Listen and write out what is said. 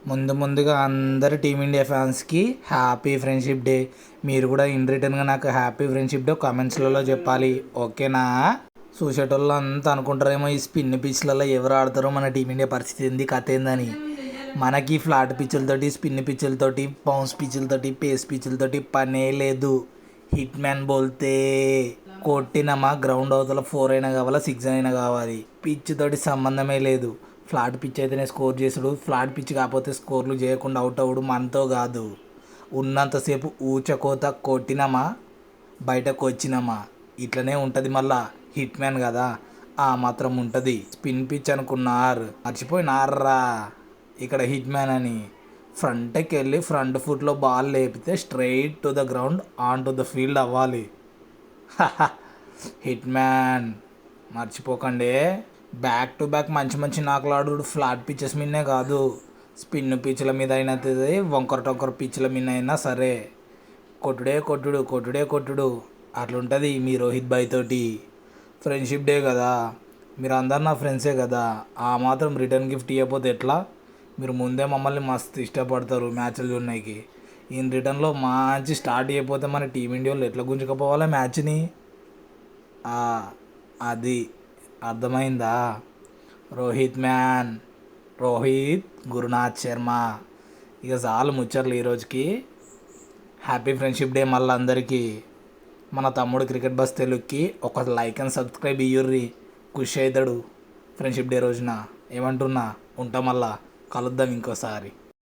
ముందుగా అందరు టీమిండియా ఫ్యాన్స్కి హ్యాపీ ఫ్రెండ్షిప్ డే. మీరు కూడా ఇన్ రిటర్న్గా నాకు హ్యాపీ ఫ్రెండ్షిప్ డే కామెంట్స్లలో చెప్పాలి, ఓకేనా? చూసేటోళ్ళు అంతా అనుకుంటారేమో ఈ స్పిన్ పిచ్లలో ఎవరు ఆడతారో మన టీమిండియా పరిస్థితి ఏంది, కథ ఏందని. మనకి ఫ్లాట్ పిచ్చులతోటి, స్పిన్ పిచ్చులతోటి, బౌన్స్ పిచ్చులతోటి, పేస్ పిచ్చులతోటి పనే లేదు. హిట్ మ్యాన్ బోల్తే కొట్టినమా గ్రౌండ్ అవతల 4 అయినా కావాలా, 6 అయినా కావాలి. పిచ్ తోటి సంబంధమే లేదు. ఫ్లాట్ పిచ్ అయితేనే స్కోర్ చేసుడు, ఫ్లాట్ పిచ్ కాకపోతే స్కోర్లు చేయకుండా అవుట్ అవ్వడు మనతో కాదు. ఉన్నంతసేపు ఊచకోత కొట్టినామా, బయటకు వచ్చినామా, ఇట్లనే ఉంటుంది. మళ్ళా హిట్ మ్యాన్ కదా, ఆ మాత్రం ఉంటుంది. స్పిన్ పిచ్ అనుకున్నారు, మర్చిపోయినారా ఇక్కడ హిట్ మ్యాన్ అని. ఫ్రంట్కి వెళ్ళి ఫ్రంట్ ఫుట్లో బాల్ లేపితే straight to the ground, on to the field అవ్వాలి. హిట్ మ్యాన్ మర్చిపోకండి. బ్యాక్ టు బ్యాక్ మంచి నాకులాడు ఫ్లాట్ పిచ్చెస్ మీదనే కాదు, స్పిన్ పిచ్ల మీద అయినా, వంకర టొంకర పిచ్ల మీద అయినా సరే కొట్టుడు అట్లుంటుంది మీ రోహిత్ భాయ్ తోటి. ఫ్రెండ్షిప్ డే కదా, మీరు అందరు నా ఫ్రెండ్సే కదా, ఆ మాత్రం రిటర్న్ గిఫ్ట్ ఇవ్వకపోతే ఎట్లా? మీరు ముందే మమ్మల్ని మస్తు ఇష్టపడతారు మ్యాచ్లు చూడడానికి. ఇన్ రిటర్న్లో మంచి స్టార్ట్ చేయకపోతే మన టీమిండియా వాళ్ళు ఎట్లా గుంజుకపోవాలా మ్యాచ్ని? అది అర్థమైందా? రోహిత్ గురునాథ్ శర్మ. ఇక చాలు ముచ్చర్లు ఈరోజుకి. హ్యాపీ ఫ్రెండ్షిప్ డే మళ్ళీ అందరికీ. మన తమ్ముడు క్రికెట్ బస్ తెలుగుకి ఒక లైక్ అండ్ సబ్స్క్రైబ్ ఇయ్యుర్రి, ఖుషి అవుతాడు ఫ్రెండ్షిప్ డే రోజున. ఏమంటున్నా, ఉంటా, మళ్ళా కలుద్దాం ఇంకోసారి.